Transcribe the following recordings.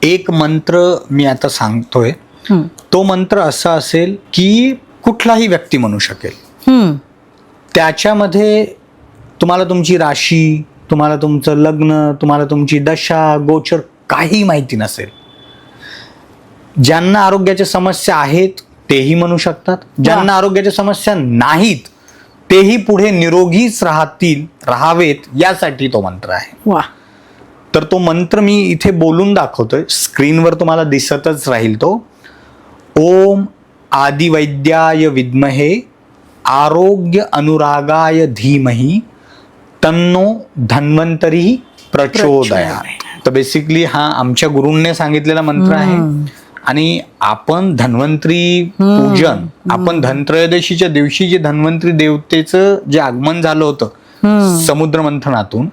एक मंत्र मी आता सांगतोय, तो मंत्र असा असेल की कुठलाही व्यक्ती म्हणू शकेल. त्याच्यामध्ये तुम्हाला तुमची राशी, तुम्हाला तुमचं लग्न, तुम्हाला तुमची दशा गोचर काही माहिती नसेल. ज्यांना आरोग्याच्या समस्या आहेत तेही म्हणू शकतात, ज्यांना आरोग्याच्या समस्या नाहीत तेही पुढे निरोगीच राहावेत यासाठी तो मंत्र आहे. तर तो मंत्र मी इथे बोलून दाखवतोय, स्क्रीनवर तुम्हाला दिसतच राहील तो. ओम आदिवैद्याय विद्महे आरोग्य अनुरागाय धीमहि तन्नो धन्वंतरी प्रचोदयात्. तर बेसिकली हा आमच्या गुरूंनी सांगितलेला मंत्र आहे. आणि आपण धन्वंतरी पूजन, आपण धनत्रयोदशीच्या दिवशी जे धन्वंतरी देवतेचं जे आगमन झालं होतं समुद्र मंथनातून,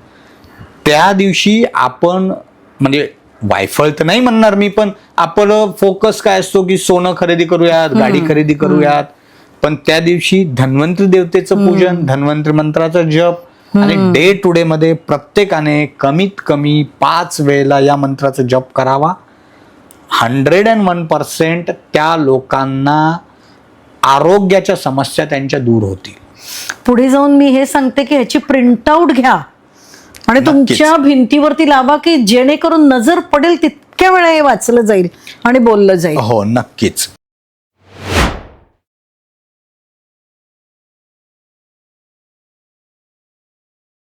त्या दिवशी आपण म्हणजे वायफळ तर नाही म्हणणार मी, पण आपलं फोकस काय असतो की सोनं खरेदी करूयात, गाडी खरेदी करूयात. पण त्या दिवशी धन्वंतरी देवतेचं पूजन, धन्वंतरी मंत्राचा जप आणि डे टू डे मध्ये प्रत्येकाने कमीत कमी 5 वेळेला या मंत्राचा जप करावा. 101% त्या लोकांना आरोग्याच्या समस्या त्यांच्या दूर होतील. पुढे जाऊन मी हे सांगते की ह्याची प्रिंटआउट घ्या आणि तुमच्या भिंतीवरती लावा, की जेणेकरून नजर पडेल तितक्या वेळा हे वाचलं जाईल आणि बोललं जाईल. हो, नक्कीच.